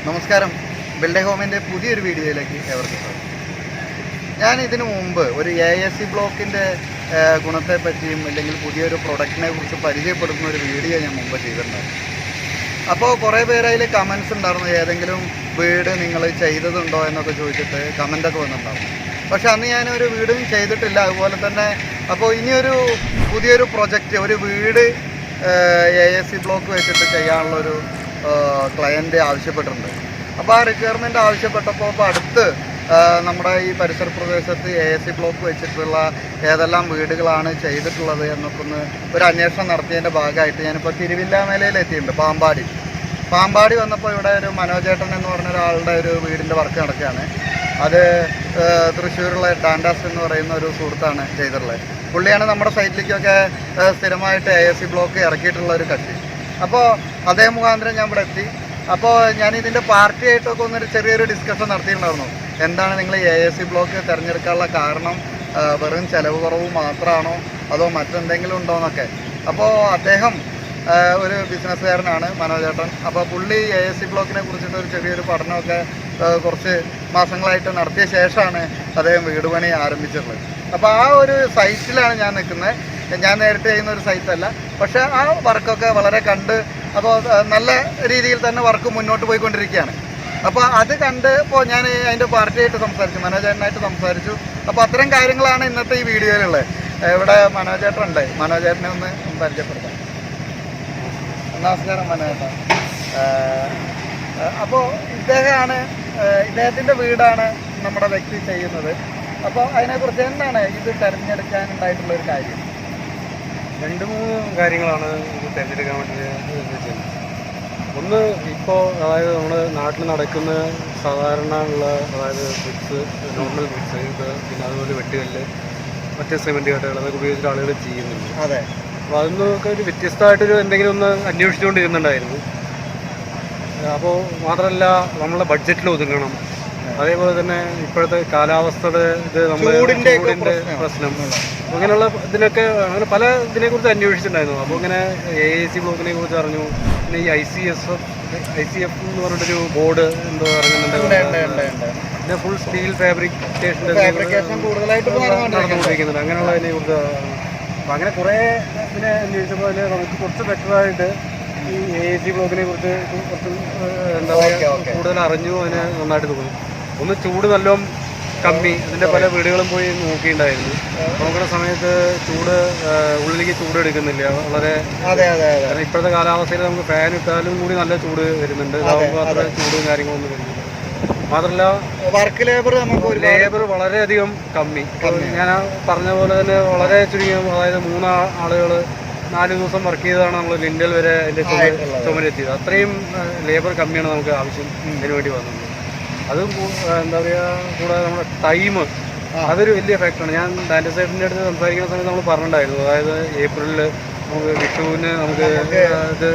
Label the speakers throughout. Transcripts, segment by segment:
Speaker 1: നമസ്കാരം. ബിൽഡേ ഹോമിൻ്റെ പുതിയൊരു വീഡിയോയിലേക്ക് ഏവർക്കും സ്വാഗതം. ഞാൻ ഇതിനു മുമ്പ് ഒരു ASC ബ്ലോക്കിൻ്റെ ഗുണത്തെപ്പറ്റിയും അല്ലെങ്കിൽ പുതിയൊരു പ്രൊഡക്റ്റിനെ കുറിച്ച് പരിചയപ്പെടുത്തുന്ന ഒരു വീഡിയോ ഞാൻ മുമ്പ് ചെയ്തിട്ടുണ്ടായിരുന്നു. അപ്പോൾ കുറേ പേര് അതിൽ കമൻസ് ഉണ്ടായിരുന്നു, ഏതെങ്കിലും വീട് നിങ്ങൾ ചെയ്തതുണ്ടോ എന്നൊക്കെ ചോദിച്ചിട്ട് കമൻ്റൊക്കെ വന്നിട്ടുണ്ടായിരുന്നു. പക്ഷെ അന്ന് ഞാനൊരു വീടും ചെയ്തിട്ടില്ല. അതുപോലെ തന്നെ അപ്പോൾ ഇനിയൊരു പുതിയൊരു പ്രൊജക്റ്റ്, ഒരു വീട് ASC ബ്ലോക്ക് വെച്ചിട്ട് ചെയ്യാനുള്ളൊരു ക്ലയൻറ്റ് ആവശ്യപ്പെട്ടിട്ടുണ്ട്. അപ്പോൾ ആ റിക്വയർമെൻറ്റ് ആവശ്യപ്പെട്ടപ്പോൾ ഇപ്പോൾ അടുത്ത് നമ്മുടെ ഈ പരിസര പ്രദേശത്ത് ASC ബ്ലോക്ക് വെച്ചിട്ടുള്ള ഏതെല്ലാം വീടുകളാണ് ചെയ്തിട്ടുള്ളത് എന്നൊക്കെ ഒരു അന്വേഷണം നടത്തിയതിൻ്റെ ഭാഗമായിട്ട് ഞാനിപ്പോൾ തിരുവില്ലാമലയിൽ എത്തിയിട്ടുണ്ട്. പാമ്പാടി വന്നപ്പോൾ ഇവിടെ ഒരു മനോജേട്ടൻ എന്ന് പറഞ്ഞ ഒരാളുടെ ഒരു വീടിൻ്റെ വർക്ക് നടക്കുകയാണ്. അത് തൃശ്ശൂരുള്ള ഡാൻഡാസ് എന്ന് പറയുന്ന ഒരു സുഹൃത്താണ് ചെയ്തിട്ടുള്ളത്. പുള്ളിയാണ് നമ്മുടെ സൈറ്റിലേക്കൊക്കെ സ്ഥിരമായിട്ട് ASC ബ്ലോക്ക് ഇറക്കിയിട്ടുള്ള ഒരു കക്ഷി. അപ്പോൾ അതേ മുഖാന്തരം ഞാൻ ഇവിടെ എത്തി. അപ്പോൾ ഞാനിതിൻ്റെ പാർട്ടിയായിട്ടൊക്കെ ചെറിയൊരു ഡിസ്കഷൻ നടത്തിയിട്ടുണ്ടായിരുന്നു. എന്താണ് നിങ്ങൾ ASC ബ്ലോക്ക് തിരഞ്ഞെടുക്കാനുള്ള കാരണം? വെറും ചിലവ് കുറവ് മാത്രമാണോ അതോ മറ്റെന്തെങ്കിലും ഉണ്ടോ എന്നൊക്കെ. അപ്പോൾ അദ്ദേഹം ഒരു ബിസിനസ്സുകാരനാണ്, മനോജേട്ടൻ. അപ്പോൾ പുള്ളി ASC ബ്ലോക്കിനെ കുറിച്ചിട്ട് ഒരു ചെറിയൊരു പഠനമൊക്കെ കുറച്ച് മാസങ്ങളായിട്ട് നടത്തിയ ശേഷമാണ് അദ്ദേഹം വീട് പണി ആരംഭിച്ചിട്ടുള്ളത്. അപ്പോൾ ആ ഒരു സൈറ്റിലാണ് ഞാൻ നിൽക്കുന്നത്. ഞാൻ നേരിട്ട് ചെയ്യുന്ന ഒരു സൈറ്റല്ല, പക്ഷേ ആ വർക്കൊക്കെ വളരെ കണ്ട് അപ്പോൾ നല്ല രീതിയിൽ തന്നെ വർക്ക് മുന്നോട്ട് പോയിക്കൊണ്ടിരിക്കുകയാണ്. അപ്പോൾ അത് കണ്ട് ഇപ്പോൾ ഞാൻ അതിൻ്റെ പാർട്ടിയായിട്ട് സംസാരിച്ചു, മനോജേട്ടനായിട്ട് സംസാരിച്ചു. അപ്പോൾ അത്തരം കാര്യങ്ങളാണ് ഇന്നത്തെ ഈ വീഡിയോയിലുള്ളത്. ഇവിടെ മനോജേട്ടനുണ്ട്, മനോജേട്ടനെ ഒന്ന് പരിചയപ്പെടുത്താം. നമസ്കാരം മനോജേട്ടൻ. അപ്പോൾ ഇദ്ദേഹത്തിൻ്റെ വീടാണ് നമ്മുടെ വ്യക്തി ചെയ്യുന്നത്. അപ്പോൾ അതിനെക്കുറിച്ച് എന്താണ് ഇത് തിരഞ്ഞെടുക്കാനുണ്ടായിട്ടുള്ളൊരു കാര്യം?
Speaker 2: 2-3 കാര്യങ്ങളാണ് ഇത് തിരഞ്ഞെടുക്കാൻ വേണ്ടി. ഒന്ന്, ഇപ്പോൾ അതായത് നമ്മുടെ നാട്ടിൽ നടക്കുന്ന സാധാരണ ഉള്ള അതായത് ബ്രിക്സ്, നോർമൽ ബ്രിക്സ്, ഇത് പിന്നെ അതുപോലെ വെട്ടുകല്ല്, മറ്റ് സിമെൻറ്റ് കട്ടകൾ അതൊക്കെ ഉപയോഗിച്ചിട്ട് ആളുകൾ ചെയ്യുന്നുണ്ട്.
Speaker 1: അതെ.
Speaker 2: അപ്പോൾ അതൊന്നൊക്കെ ഒരു വ്യത്യസ്തമായിട്ടൊരു എന്തെങ്കിലും ഒന്ന് അന്വേഷിച്ചുകൊണ്ടിരുന്നുണ്ടായിരുന്നു. അപ്പോൾ മാത്രമല്ല നമ്മളെ ബഡ്ജറ്റിൽ ഒതുങ്ങണം. അതേപോലെ തന്നെ ഇപ്പോഴത്തെ കാലാവസ്ഥയുടെ ഇത് ചൂടിൻ്റെ പ്രശ്നം, അങ്ങനെയുള്ള ഇതിനൊക്കെ അങ്ങനെ പല ഇതിനെക്കുറിച്ച് അന്വേഷിച്ചിട്ടുണ്ടായിരുന്നു. അപ്പോൾ ഇങ്ങനെ ASC ബ്ലോക്കിനെ കുറിച്ച് അറിഞ്ഞു. പിന്നെ ഈ ICF എന്ന് പറഞ്ഞിട്ടൊരു ബോർഡ് എന്തോ ഇറങ്ങുന്നുണ്ട്. പിന്നെ ഫുൾ സ്റ്റീൽ ഫാബ്രിക്കേഷൻ്റെ നടന്നുകൊണ്ടിരിക്കുന്നുണ്ട്. അങ്ങനെയുള്ളതിനെ കുറിച്ച് അപ്പോൾ അങ്ങനെ കുറേ ഇതിനെ അന്വേഷിച്ചപ്പോൾ അതിൽ നമുക്ക് കുറച്ച് ബെറ്ററായിട്ട് ഈ ASC ബ്ലോക്കിനെ കുറിച്ച് കുറച്ച് എന്താ പറയുക കൂടുതൽ അറിഞ്ഞു. അതിനെ നന്നായിട്ട് തോന്നുന്നു. ഒന്ന്, ചൂട് നല്ലോണം കമ്മി. അതിൻ്റെ പല വീടുകളും പോയി നോക്കിയിട്ടുണ്ടായിരുന്നു. നോക്കുന്ന സമയത്ത് ഉള്ളിലേക്ക് ചൂട് എടുക്കുന്നില്ല വളരെ. കാരണം ഇപ്പോഴത്തെ കാലാവസ്ഥയിൽ നമുക്ക് ഫാൻ ഇട്ടാലും കൂടി നല്ല ചൂട് വരുന്നുണ്ട്. ഇതാകുമ്പോൾ അത്ര ചൂടും കാര്യങ്ങളൊന്നും വരുന്നില്ല. മാത്രമല്ല
Speaker 1: വർക്ക് ലേബർ
Speaker 2: വളരെയധികം കമ്മി. ഞാൻ പറഞ്ഞ പോലെ തന്നെ വളരെ ചുരുങ്ങിയ, അതായത് 3 ആളുകൾ 4 ദിവസം വർക്ക് ചെയ്താണ് നമ്മൾ ലിൻഡൽ വരെ അതിൻ്റെ ചുമരെത്തിയത്. അത്രയും ലേബർ കമ്മിയാണ് നമുക്ക് ആവശ്യം ഇതിനു വേണ്ടി വന്നത്. അതും എന്താ പറയുക, കൂടാതെ നമ്മുടെ ടൈം, അതൊരു വലിയ ഫാക്ടറാണ്. ഞാൻ ഡാൻഡ സൈഡിൻ്റെ അടുത്ത് സംസാരിക്കുന്ന സമയത്ത് നമ്മൾ പറഞ്ഞിട്ടുണ്ടായിരുന്നു. അതായത് ഏപ്രിലിൽ നമുക്ക് വിഷുവിന് നമുക്ക് ഇത്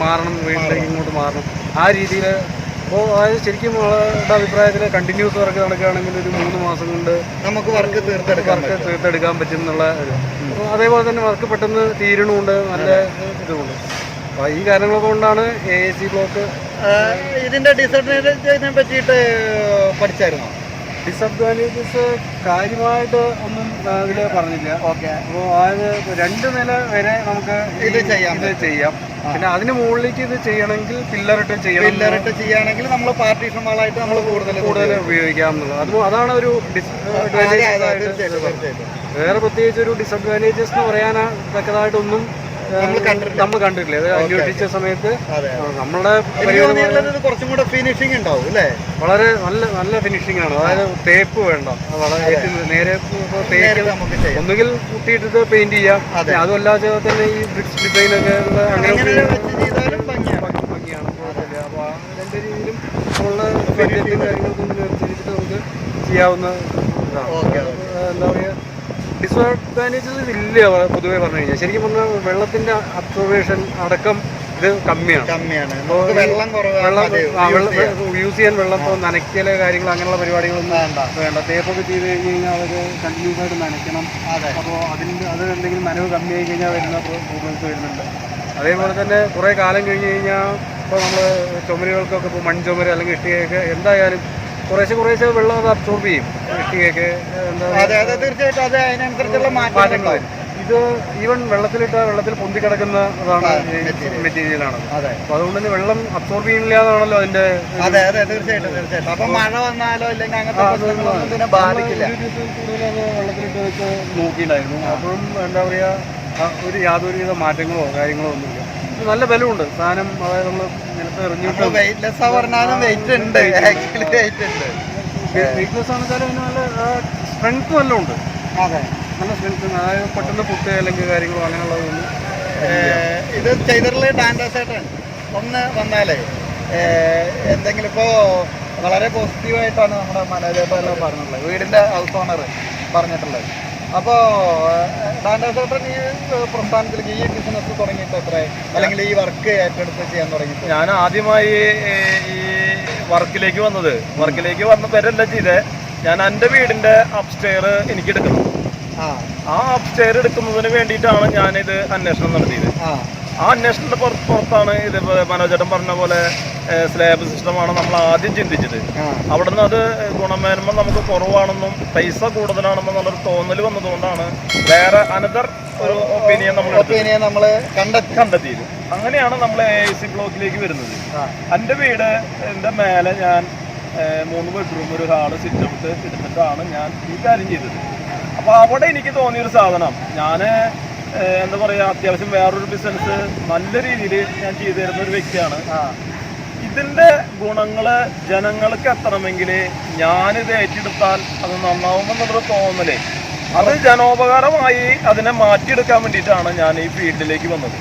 Speaker 2: മാറണം, വീട്ടിലേക്ക് ഇങ്ങോട്ട് മാറണം, ആ രീതിയിൽ. അപ്പോൾ അതായത് ശരിക്കും നമ്മളുടെ അഭിപ്രായത്തിൽ കണ്ടിന്യൂസ് വർക്ക് നടക്കുകയാണെങ്കിൽ ഒരു 3 മാസം കൊണ്ട് നമുക്ക് വർക്ക് തീർത്തെടുക്കാൻ പറ്റും എന്നുള്ള ഒരു. അപ്പോൾ അതേപോലെ തന്നെ വർക്ക് പെട്ടെന്ന് തീരണമുണ്ട്, നല്ല ഇതുമുണ്ട്. അപ്പോൾ ഈ കാരണങ്ങളൊക്കെ കൊണ്ടാണ് ASC ബ്ലോക്ക്.
Speaker 1: ഇതിൻ്റെ ഡിസഡ്വാൻറ്റേജിനെ പറ്റിയിട്ട് പഠിച്ചായിരുന്നോ?
Speaker 2: ഡിസഡ്വാൻറ്റേജസ് കാര്യമായിട്ട് ഒന്നും ഇതിൽ പറഞ്ഞില്ല.
Speaker 1: ഓക്കെ.
Speaker 2: അപ്പോൾ അതായത് 2 നില വരെ നമുക്ക് ഇത് ചെയ്യാം. പിന്നെ അതിന് മുകളിലേക്ക് ഇത് ചെയ്യണമെങ്കിൽ പില്ലറിട്ട്
Speaker 1: ചെയ്യുകയാണെങ്കിൽ നമ്മൾ പാർട്ടീഷൻ വാളായിട്ട് നമ്മൾ കൂടുതൽ
Speaker 2: ഉപയോഗിക്കാം എന്നുള്ളത്. അതാണ് ഒരു ഡിസഡ്വാൻറ്റേജസ്. വേറെ പ്രത്യേകിച്ച് ഒരു ഡിസഡ്വാൻറ്റേജസ് എന്ന് പറയാൻ തക്കതായിട്ടൊന്നും നമ്മൾ കണ്ടിട്ടില്ല. അത് അന്വേഷിച്ച സമയത്ത് നമ്മളുടെ
Speaker 1: കുറച്ചും കൂടെ ഫിനിഷിംഗ് ഉണ്ടാവും അല്ലേ?
Speaker 2: വളരെ നല്ല ഫിനിഷിംഗ് ആണ്. അതായത് തേപ്പ് വേണ്ട, വളരെ നേരെ തേക്ക് ഒന്നുകിൽ കൂട്ടിയിട്ടിട്ട് പെയിന്റ് ചെയ്യാം. അതുമല്ലാതെ തന്നെ ഈ ബ്രിക്സ് ഡിസൈനൊക്കെ ഭംഗിയാണ്. അപ്പോൾ 2 രീതിയിലും നമ്മളുടെ ബഡ്ജറ്റും കാര്യങ്ങൾക്കും അനുസരിച്ചിട്ട് നമുക്ക് ചെയ്യാവുന്ന എന്താ പറയുക, ഡിസഡ്വാൻറ്റേജസ് ഇല്ല പൊതുവെ പറഞ്ഞു കഴിഞ്ഞാൽ. ശരിക്കും പറഞ്ഞാൽ വെള്ളത്തിൻ്റെ അബ്സോർവേഷൻ അടക്കം ഇത് കമ്മിയാണ്. വെള്ളം യൂസ് ചെയ്യാൻ വെള്ളം ഇപ്പോൾ നനയ്ക്കല് കാര്യങ്ങൾ അങ്ങനെയുള്ള പരിപാടികളൊന്നും വേണ്ട. തേപ്പൊക്കെ ചെയ്ത് കഴിഞ്ഞ് കഴിഞ്ഞാൽ അവർ കണ്ടിന്യൂസ് ആയിട്ട് നനയ്ക്കണം. അപ്പോൾ അത് എന്തെങ്കിലും നനവ് കമ്മിയായി കഴിഞ്ഞാൽ വരുന്ന പ്രോബ്ലംസ് വരുന്നുണ്ട്. അതേപോലെ തന്നെ കുറേ കാലം കഴിഞ്ഞ് കഴിഞ്ഞാൽ ഇപ്പോൾ നമ്മൾ ചുമരുകൾക്കൊക്കെ ഇപ്പോൾ മൺചുമര് അല്ലെങ്കിൽ ഇഷ്ടികയൊക്കെ എന്തായാലും കുറേശ്ശെ വെള്ളം അത് അബ്സോർബ് ചെയ്യും. ഇഷ്ടികയൊക്കെ
Speaker 1: എന്താ തീർച്ചയായിട്ടും അത് അതിനനുസരിച്ചുള്ള മാറ്റങ്ങൾ
Speaker 2: വരും. ഇത് ഈവൻ വെള്ളത്തിൽ പൊന്തി കിടക്കുന്നതാണ് മെറ്റീരിയലാണ്.
Speaker 1: അതെ.
Speaker 2: അപ്പോൾ അതുകൊണ്ട് തന്നെ വെള്ളം അബ്സോർബ് ചെയ്യുന്നില്ല എന്നാണല്ലോ അതിന്റെ.
Speaker 1: അതെ തീർച്ചയായിട്ടും. അപ്പൊ മഴ വന്നാലോ അല്ലെങ്കിൽ അങ്ങനത്തെ ബാധിക്കില്ല.
Speaker 2: കൂടുതൽ വെള്ളത്തിലിട്ട് വെച്ച് നോക്കിയിട്ടായിരുന്നു. അപ്പോഴും എന്താ പറയുക, യാതൊരുവിധ മാറ്റങ്ങളോ കാര്യങ്ങളോ ഒന്നുമില്ല. നല്ല ബലമുണ്ട് സാധനം. അതായത് നമ്മൾ നിലത്ത് എറിഞ്ഞിട്ട്
Speaker 1: വെയിറ്റ്ലെസ് പറഞ്ഞാലും വെയിറ്റ് ഉണ്ട്. ആക്ച്വലി വെയിറ്റ് ഉണ്ട്.
Speaker 2: വെയിറ്റ്ലെസ് ആണെച്ചാലും അതിന് നല്ല സ്ട്രെങ്ത് നല്ല ഉണ്ട്.
Speaker 1: അതെ,
Speaker 2: നല്ല സ്ട്രെങ്ത്. അതായത് പെട്ടെന്ന് പൊട്ട് അല്ലെങ്കിൽ കാര്യങ്ങളോ അങ്ങനെയുള്ളതൊന്നും.
Speaker 1: ഇത് ചെയ്തിട്ടുള്ള ഡാൻഡാസേട്ടൻ ഒന്ന് വന്നാലേ എന്തെങ്കിലും ഇപ്പോൾ വളരെ പോസിറ്റീവായിട്ടാണ് നമ്മുടെ മനോജേട്ടനെല്ലാം പറഞ്ഞിട്ടുള്ളത്, വീടിൻ്റെ ഹൗസ് ഓണർ പറഞ്ഞിട്ടുള്ളത്. അപ്പോൾ ഡാൻഡാസേട്ടൻ ഈ പ്രസ്ഥാനത്തിലേക്ക് ഈ ബിസിനസ് തുടങ്ങിയിട്ട് എത്ര, അല്ലെങ്കിൽ ഈ വർക്ക് ഏറ്റെടുത്ത് ചെയ്യാൻ തുടങ്ങിയിട്ട്?
Speaker 3: ഞാൻ ആദ്യമായി ഈ വർക്കിലേക്ക് വന്ന പേരല്ല ചെയ്തേ. ഞാൻ എൻ്റെ വീടിൻ്റെ അപ്സ്റ്റെയർ എനിക്ക് എടുക്കണം. ആ അപ്സ്റ്റെയർ എടുക്കുന്നതിന് വേണ്ടിയിട്ടാണ് ഞാനിത് അന്വേഷണം നടത്തിയത്. ആ അന്വേഷണത്തിന്റെ പുറത്താണ് ഇത് മനോജേട്ടൻ പറഞ്ഞ പോലെ സ്ലാബ് സിസ്റ്റമാണ് നമ്മൾ ആദ്യം ചിന്തിച്ചത്. അവിടെ നിന്ന് അത് ഗുണമേന്മ നമുക്ക് കുറവാണെന്നും പൈസ കൂടുതലാണെന്നുള്ളൊരു തോന്നൽ വന്നതുകൊണ്ടാണ് വേറെ അനദർ ഒരു ഒപ്പീനിയൻ നമ്മൾ കണ്ടെത്തിയത്. അങ്ങനെയാണ് നമ്മൾ AIC ബ്ലോക്കിലേക്ക് വരുന്നത്. എൻ്റെ വീടിൻ്റെ മേലെ ഞാൻ 3 ബെഡ്റൂം, ഒരു ഹാള്, സിറ്റ് ഔട്ട് എടുത്തിട്ടാണ് ഞാൻ ഈ കാര്യം ചെയ്തത്. അപ്പോൾ അവിടെ എനിക്ക് തോന്നിയൊരു സാധനം, ഞാൻ എന്താ പറയുക, അത്യാവശ്യം വേറൊരു ബിസിനസ് നല്ല രീതിയിൽ ഞാൻ ചെയ്തു തരുന്ന ഒരു വ്യക്തിയാണ്. ഇതിൻ്റെ ഗുണങ്ങൾ ജനങ്ങൾക്ക് എത്തണമെങ്കിൽ ഞാനിത് ഏറ്റെടുത്താൽ അത് നന്നാവുമെന്നുള്ളൊരു തോന്നല്, അത് ജനോപകാരമായി അതിനെ മാറ്റിയെടുക്കാൻ വേണ്ടിയിട്ടാണ് ഞാൻ ഈ ഫീൽഡിലേക്ക് വന്നത്.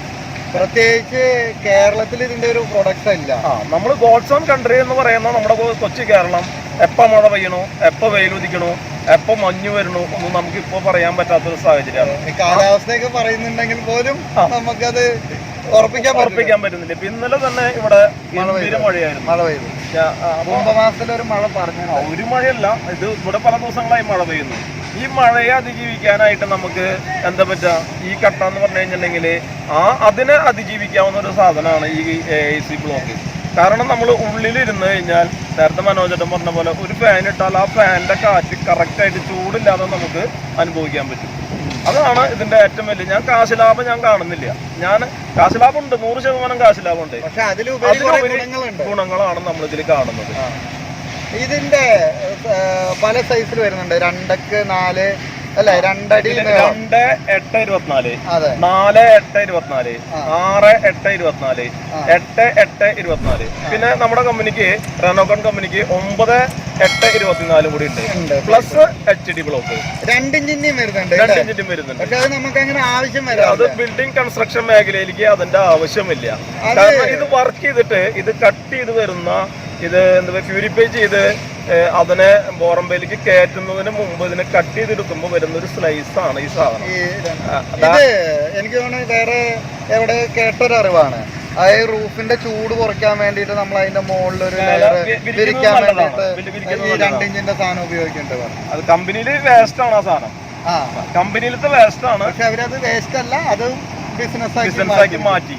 Speaker 1: പ്രത്യേകിച്ച് കേരളത്തിൽ ഇതിൻ്റെ ഒരു പ്രൊഡക്റ്റ് ഇല്ല.
Speaker 3: നമ്മൾ ഗോഡ്സ് ഓൺ കൺട്രി എന്ന് പറയുന്ന നമ്മുടെ കൊച്ചു കേരളം, എപ്പോൾ മഴ പെയ്യണോ, എപ്പോൾ വെയിലുദിക്കണോ, എപ്പോൾ മഞ്ഞ് വരണോ ഒന്നും നമുക്കിപ്പോൾ പറയാൻ പറ്റാത്തൊരു സാഹചര്യമാണ്.
Speaker 1: കാലാവസ്ഥയൊക്കെ പറയുന്നുണ്ടെങ്കിൽ പോലും നമുക്കത് ഉറപ്പിക്കാൻ പറ്റുന്നില്ല.
Speaker 3: ഇപ്പൊ ഇന്നലെ തന്നെ ഇവിടെ മഴയായിരുന്നു.
Speaker 1: മഴ പെയ്തു. കുംഭമാസത്തിലൊരു മഴ പറഞ്ഞു.
Speaker 3: ഒരു മഴയല്ല, ഇത് ഇവിടെ പല ദിവസങ്ങളായി മഴ പെയ്യുന്നു. ഈ മഴയെ അതിജീവിക്കാനായിട്ട് നമുക്ക് എന്താ പറ്റുക, ഈ കട്ട എന്ന് പറഞ്ഞു കഴിഞ്ഞിട്ടുണ്ടെങ്കിൽ അതിനെ അതിജീവിക്കാവുന്ന ഒരു സാധനമാണ് ഈ AIC ബ്ലോക്ക്. കാരണം നമ്മൾ ഉള്ളിലിരുന്ന് കഴിഞ്ഞാൽ നേരത്തെ മനോജേട്ടൻ പറഞ്ഞ പോലെ ഒരു ഫാൻ ഇട്ടാൽ ആ ഫാനിന്റെ കാറ്റ് കറക്റ്റായിട്ട് ചൂടില്ലാതെ നമുക്ക് അനുഭവിക്കാൻ പറ്റും. അതാണ് ഇതിന്റെ ഏറ്റവും വലിയ. ഞാൻ കാശ് ലാഭം ഞാൻ കാണുന്നില്ല. ഞാൻ കാശ് ലാഭം ഉണ്ട്, 100% കാശ് ലാഭം ഉണ്ട്.
Speaker 1: പക്ഷെ അതിലുപരി
Speaker 3: ഗുണങ്ങളാണ് നമ്മൾ ഇതിൽ കാണുന്നത്.
Speaker 1: ഇതിന്റെ പല സൈസിൽ വരുന്നുണ്ട്. 2x 4 അല്ലെ, 2 അടി,
Speaker 3: 2, 8, 24, 4, 8, 24, 6, 8, 24, 8, 8, 24. പിന്നെ നമ്മുടെ കമ്പനിക്ക്, റെനോകൺ കമ്പനിക്ക് 9, 8, 24 കൂടി ഉണ്ട്. പ്ലസ് HD ബ്ലോക്ക്
Speaker 1: 2 ഇഞ്ചിന്റെയും വരുന്നുണ്ട്.
Speaker 3: 2 ഇഞ്ചിന്റെയും വരുന്നുണ്ട്.
Speaker 1: പക്ഷെ അത് നമുക്ക് അങ്ങനെ ആവശ്യം വരാം.
Speaker 3: അത് ബിൽഡിംഗ് കൺസ്ട്രക്ഷൻ മേഖലയിലേക്ക് അതിന്റെ ആവശ്യമില്ല. കാരണം ഇത് വർക്ക് ചെയ്തിട്ട് ഇത് കട്ട് ചെയ്ത് വരുന്ന, ഇത് എന്താ പ്യൂരിഫൈ ചെയ്ത് അതിനെ ബോറമ്പയിലേക്ക് കയറ്റുന്നതിന് മുമ്പ് ഇതിനെ കട്ട് ചെയ്തെടുക്കുമ്പോൾ വരുന്ന ഒരു സ്ലൈസ് ആണ് ഈ സാധനം.
Speaker 1: ഇത് എനിക്ക് തോന്നുന്നു വേറെ എവിടെ കേട്ടൊരറിവാണ്. അതായത് റൂഫിന്റെ ചൂട് കുറയ്ക്കാൻ വേണ്ടിയിട്ട് നമ്മൾ അതിന്റെ മുകളിൽ ഒരു വിരിക്കാൻ വേണ്ടിയിട്ട് 2 ഇഞ്ചിന്റെ സാധനം ഉപയോഗിക്കേണ്ടത്.
Speaker 3: അത് കമ്പനിയിൽ വേസ്റ്റ് ആണ് ആ സാധനം. കമ്പനിയിലത്തെ വേസ്റ്റ് ആണ്.
Speaker 1: പക്ഷെ അവരത് വേസ്റ്റ് അല്ല, അത്
Speaker 3: ബിസിനസ്സാക്കി മാറ്റി.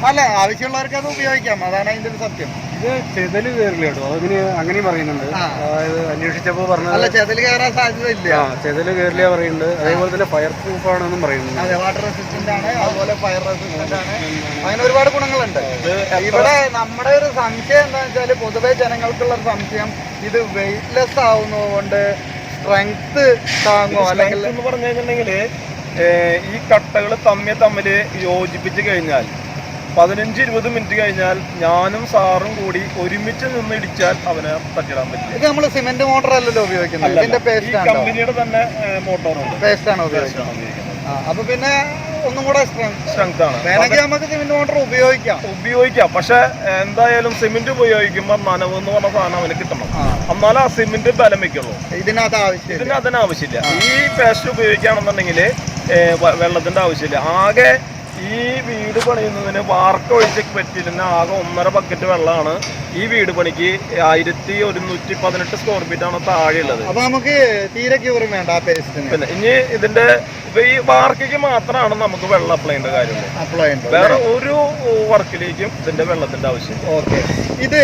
Speaker 1: അല്ല, ആവശ്യമുള്ളവർക്ക് അത് ഉപയോഗിക്കാം. അതാണ് അതിന്റെ ഒരു സത്യം.
Speaker 2: ഇത് ചെതല് കയറില്ല കേട്ടോ, അതിന് അങ്ങനെയും പറയുന്നുണ്ട്. അതായത് അന്വേഷിച്ചപ്പോൾ പറഞ്ഞത്
Speaker 1: അല്ല, ചെതല് കയറാൻ സാധ്യത ഇല്ല.
Speaker 2: ചെതല് കയറില്ല പറയുന്നുണ്ട്. അതേപോലെ തന്നെ ഫയർ പ്രൂഫ് ആണെന്നും പറയുന്നുണ്ട്.
Speaker 1: അതെ, വാട്ടർ റെസിസ്റ്റന്റ് ആണ്, അതുപോലെ ഫയർ റെസിസ്റ്റന്റ് ആണ്. അങ്ങനെ ഒരുപാട് ഗുണങ്ങളുണ്ട്. ഇവിടെ നമ്മുടെ ഒരു സംശയം എന്താണെന്ന് വെച്ചാൽ, പൊതുവെ ജനങ്ങൾക്കുള്ള ഒരു സംശയം, ഇത് വെയിറ്റ്ലെസ് ആവുന്നതുകൊണ്ട് സ്ട്രെങ്ത് താങ്ങോ, അല്ലെങ്കിൽ
Speaker 3: എന്ന് പറഞ്ഞു കഴിഞ്ഞിട്ടുണ്ടെങ്കിൽ ഈ കട്ടകൾ തമ്മിൽ യോജിപ്പിച്ച് കഴിഞ്ഞാൽ 15-20 മിനിറ്റ് കഴിഞ്ഞാൽ ഞാനും സാറും കൂടി ഒരുമിച്ച് നിന്ന് ഇടിച്ചാൽ അവനെ തട്ടിടാൻ പറ്റില്ല.
Speaker 1: ഇത് നമ്മൾ സിമെന്റ് മോട്ടർ അല്ലല്ലോ ഉപയോഗിക്കുന്നത്, ഇതിന്റെ പേസ്റ്റ് ആണ്.
Speaker 3: കമ്പനിയുടെ തന്നെ മോട്ടോറുണ്ട്,
Speaker 1: പേസ്റ്റ് ആണ് ഉപയോഗിക്കുന്നത്. അപ്പൊ പിന്നെ ഒന്നും കൂടെ സ്ട്രെങ്ത് ആണ്. വേണമെങ്കിൽ നമുക്ക് സിമെന്റ് മോട്ടർ ഉപയോഗിക്കാം.
Speaker 3: പക്ഷെ എന്തായാലും സിമെന്റ് ഉപയോഗിക്കുമ്പോൾ നനവ് എന്ന് പറഞ്ഞ സാധനം അവന് കിട്ടണം. എന്നാലും ആ സിമെന്റ് ബലം വെക്കുള്ളൂ. ഇതിന് ആവശ്യമില്ല. ഈ പേസ്റ്റ് ഉപയോഗിക്കുകയാണെന്നുണ്ടെങ്കിൽ വെള്ളത്തിന്റെ ആവശ്യമില്ല. ആകെ ഈ വീട് പണിയുന്നതിന് വാർക്ക ഒഴിച്ച് പറ്റിയിരുന്ന ആകെ 1.5 ബക്കറ്റ് വെള്ളമാണ് ഈ വീട് പണിക്ക് 1118 സ്ക്വയർ ഫീറ്റ് ആണ് താഴെ ഉള്ളത്.
Speaker 1: അപ്പൊ നമുക്ക് തീരെ ക്യൂറും വേണ്ട ആ പേസ്റ്റിന്.
Speaker 3: പിന്നെ ഇനി ഇതിന്റെ ഇപ്പൊ ഈ വാർക്കയ്ക്ക് മാത്രമാണ് നമുക്ക് വെള്ളം അപ്ലൈ ചെയ്യേണ്ട കാര്യമുള്ളൂ. വേറെ ഒരു വർക്കിലേക്കും ഇതിന്റെ വെള്ളത്തിന്റെ ആവശ്യം.
Speaker 1: ഓക്കെ, ഇത്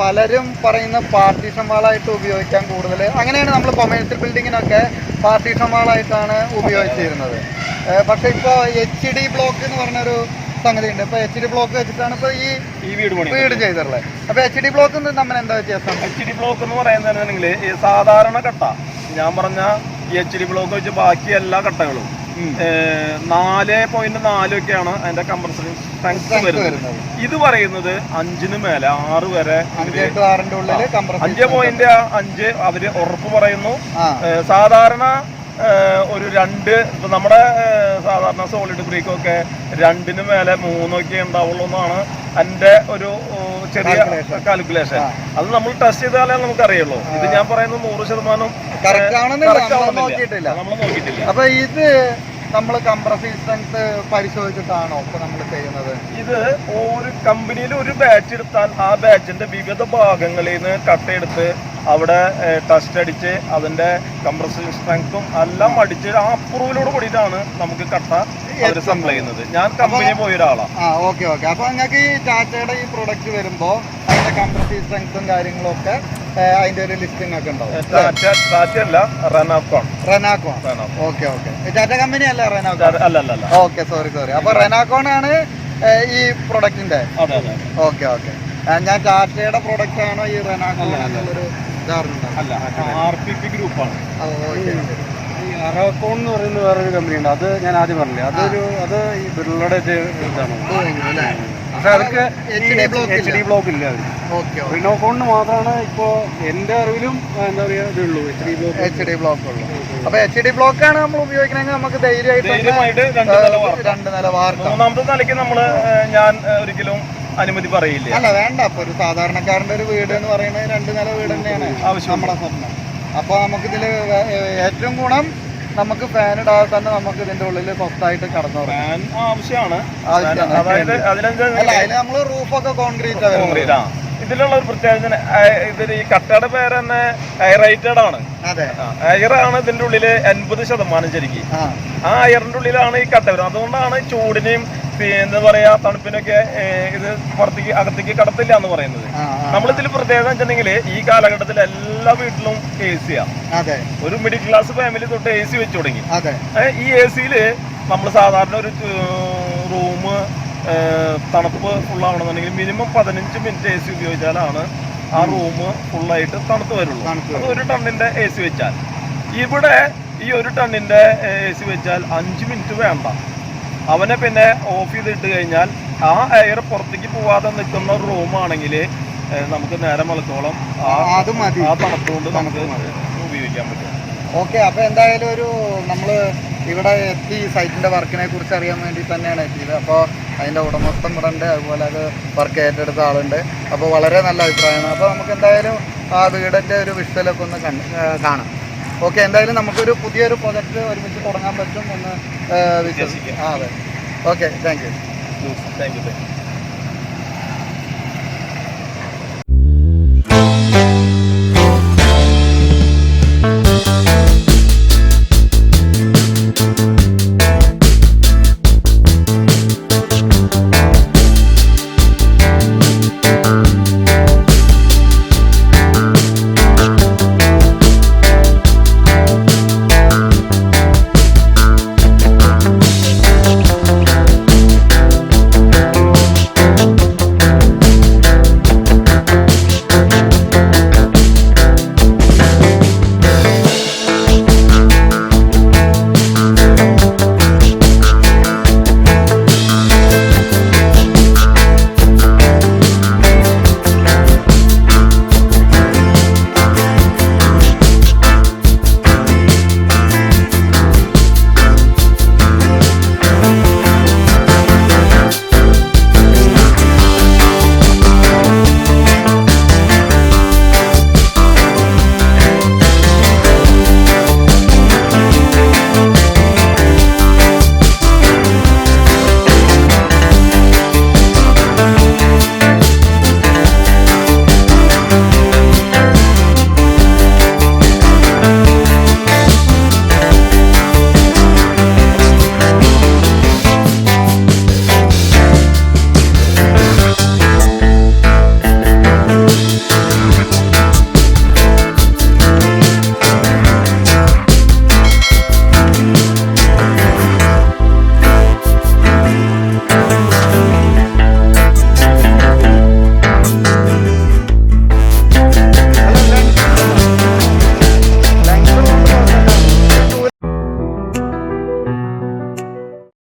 Speaker 1: പലരും പറയുന്ന പാർട്ടീഷൻ വാളായിട്ട് ഉപയോഗിക്കാൻ കൂടുതൽ, അങ്ങനെയാണ് നമ്മൾ കൊമേഴ്സ്യൽ ബിൽഡിങ്ങിനൊക്കെ പാർട്ടീഷൻ വാളായിട്ടാണ് ഉപയോഗിച്ചിരുന്നത്. പക്ഷെ ഇപ്പോൾ HD ബ്ലോക്ക് എന്ന് പറഞ്ഞൊരു സംഗതി ഉണ്ട്. ഇപ്പൊ HD ബ്ലോക്ക് വെച്ചിട്ടാണ് ഇപ്പൊ ഈ വീട് ചെയ്തിട്ടുള്ളത്. അപ്പൊ HD ബ്ലോക്ക് നമ്മൾ എന്താ വ്യത്യാസം?
Speaker 3: HD ബ്ലോക്ക് എന്ന് പറയുന്നതെങ്കിൽ ഈ സാധാരണ കട്ട, ഞാൻ പറഞ്ഞ HD ബ്ലോക്ക് വെച്ച് ബാക്കി എല്ലാ കട്ടകളും 4.4 ഒക്കെയാണ് അതിന്റെ കംപ്രസർ സ്ട്രെങ്ത് വരുന്നത്. ഇത് പറയുന്നത് 5 മേലെ 6 വരെ 5.5 അവര് ഉറപ്പ് പറയുന്നു. സാധാരണ ഒരു 2 ഇപ്പൊ നമ്മുടെ സാധാരണ സോളിഡ് ബ്രീക്കൊക്കെ 2 മേലെ 3 ഉണ്ടാവുള്ളൂ എന്നാണ് എന്റെ ഒരു ചെറിയ കാൽക്കുലേഷൻ. അത് നമ്മൾ ടെസ്റ്റ് ചെയ്താലേ നമുക്ക് അറിയുള്ളൂ. ഇത് ഞാൻ പറയുന്നത് 100%
Speaker 1: നമ്മൾ നോക്കിയിട്ടില്ല.
Speaker 3: അപ്പൊ
Speaker 1: ഇത് നമ്മൾ കംപ്രസീവ് സ്ട്രെങ്ത് പരിശോധിച്ചിട്ടാണോ ഇപ്പൊ നമ്മൾ ചെയ്യുന്നത്?
Speaker 3: ഇത് ഒരു കമ്പനിയിൽ ഒരു ബാച്ച് എടുത്താൽ ആ ബാച്ചിന്റെ വിവിധ ഭാഗങ്ങളിൽ നിന്ന് കട്ടയെടുത്ത് അവിടെ ടെസ്റ്റ് അടിച്ച് അതിന്റെ കംപ്രസീവ് സ്ട്രെങ്ത്തും എല്ലാം അടിച്ച് ആ അപ്രൂവലോട് കൂടിയിട്ടാണ് നമുക്ക് കട്ട അവർ സപ്ലൈ ചെയ്യുന്നത്. ഞാൻ കമ്പനി പോയ ഒരാളാണ്.
Speaker 1: ഓക്കെ. അപ്പൊ നിങ്ങൾക്ക് ഈ ടാറ്റയുടെ ഈ പ്രൊഡക്റ്റ് വരുമ്പോ അതിന്റെ കംപ്രസീവ് സ്ട്രെങ്ത്തും കാര്യങ്ങളും ഒക്കെ അതിന്റെ ഒരു ലിസ്റ്റിംഗ് ഒക്കെ ഉണ്ടാവും.
Speaker 3: ടാറ്റ അല്ല, റെനാക്കോൺ.
Speaker 1: ഓക്കെ. ടാറ്റ കമ്പനി അല്ല റെനാക്കോൺ?
Speaker 3: അല്ല.
Speaker 1: Okay, sorry. അപ്പൊ റെനാക്കോൺ ആണ് ഈ പ്രൊഡക്റ്റിന്റെ. ഓക്കെ. ഞാൻ ടാറ്റയുടെ പ്രൊഡക്റ്റ് ആണോ ഈ റെനാക്കോൺ എന്നുള്ളൊരു ധാരണ?
Speaker 3: RPP ഗ്രൂപ്പാണ്.
Speaker 2: ഈ അറാക്കോൺ എന്ന് പറയുന്ന വേറൊരു കമ്പനി ഉണ്ട്. അത് ഞാൻ ആദ്യം പറഞ്ഞില്ലേ, അത് ഈ ബിർളയുടെ ഇതാണ്. പക്ഷെ അതൊക്കെ HD ബ്ലോക്ക് ഇല്ല. റിനോക്കോണിന് മാത്രമാണ് ഇപ്പോ എന്റെ അറിവിലും എന്താ പറയാ ഇതുള്ളൂ,
Speaker 1: HD ബ്ലോക്ക് ഉള്ളൂ. അപ്പൊ HD ബ്ലോക്കാണ് നമ്മൾ ഉപയോഗിക്കണമെങ്കിൽ നമുക്ക് ധൈര്യമായിട്ട് 2 നില വാർക്കാം.
Speaker 3: 3ാമത്തെ നിലയ്ക്ക് ഞാൻ ഒരിക്കലും അനുമതി പറയില്ല.
Speaker 1: അല്ല, വേണ്ട. അപ്പൊ ഒരു സാധാരണക്കാരന്റെ ഒരു വീട് എന്ന് പറയുന്നത് 2 നില വീട് തന്നെയാണ് നമ്മുടെ സ്വപ്നം. അപ്പൊ നമുക്കിതില് ഏറ്റവും ഗുണം നമുക്ക് ഫാൻ ഇടാതെ തന്നെ നമുക്ക് ഇതിന്റെ ഉള്ളിൽ സ്വസ്ഥായിട്ട് കടന്നു
Speaker 3: ഫാൻ ആവശ്യമാണ്.
Speaker 1: അതിന് നമ്മള് റൂഫൊക്കെ കോൺക്രീറ്റ്.
Speaker 3: ഇതിലുള്ള ഒരു പ്രത്യേകത, ഇതിൽ ഈ കട്ടയുടെ പേര് തന്നെ എയറൈറ്റഡ് ആണ്. എയറാണ് ഇതിന്റെ ഉള്ളില് 80% ശരിക്കും. ആ എയറിന്റെ ഉള്ളിലാണ് ഈ കട്ട വരുന്നത്. അതുകൊണ്ടാണ് ചൂടിനെയും എന്താ പറയാ തണുപ്പിനൊക്കെ ഇത് പുറത്തേക്ക് അകത്തേക്ക് കടത്തില്ല എന്ന് പറയുന്നത്. നമ്മളിതിൽ പ്രത്യേകത വെച്ചിട്ടുണ്ടെങ്കിൽ ഈ കാലഘട്ടത്തിൽ എല്ലാ വീട്ടിലും AC. ഒരു മിഡിൽ ക്ലാസ് ഫാമിലി തൊട്ട് AC വെച്ച് തുടങ്ങി. ഈ AC നമ്മൾ സാധാരണ ഒരു റൂം തണുപ്പ് ഫുള്ളാവണമെന്നുണ്ടെങ്കിൽ മിനിമം 15 മിനിറ്റ് AC ഉപയോഗിച്ചാലാണ് ആ റൂം ഫുള്ളായിട്ട് തണുത്ത് വരുള്ളൂ. അത് 1 ടണ്ണിന്റെ AC വെച്ചാൽ. ഇവിടെ ഈ 1 ടണ്ണിന്റെ AC വെച്ചാൽ 5 മിനിറ്റ് വേണ്ട. അവനെ പിന്നെ ഓഫ് ചെയ്തിട്ട് കഴിഞ്ഞാൽ ആ എയർ പുറത്തേക്ക് പോവാതെ നിൽക്കുന്ന ഒരു റൂമാണെങ്കിൽ നമുക്ക് നേരം വളത്തോളം ആ തണുപ്പുകൊണ്ട് നമുക്ക് ഉപയോഗിക്കാൻ പറ്റും.
Speaker 1: ഓക്കെ. അപ്പൊ എന്തായാലും ഒരു നമ്മള് ഇവിടെ എത്തി സൈറ്റിന്റെ വർക്കിനെ കുറിച്ച് അറിയാൻ വേണ്ടി തന്നെയാണ് എത്തിയത്. അപ്പോൾ അതിന്റെ ഉടമസ്ഥൻ ഇവിടെ ഉണ്ട്, അതുപോലെ അത് വർക്ക് ഏറ്റെടുത്ത ആളുണ്ട്. അപ്പോൾ വളരെ നല്ല അഭിപ്രായമാണ്. അപ്പോൾ നമുക്ക് എന്തായാലും ആ വീടിന്റെ ഒരു വിഷ്വലൊക്കെ ഒന്ന് കാണാം. ഓക്കെ, എന്തായാലും നമുക്കൊരു പുതിയൊരു പ്രൊജക്റ്റ് ഒരുമിച്ച് തുടങ്ങാൻ പറ്റും എന്ന് വിശ്വസിക്കാം. അതെ. Okay, thank you.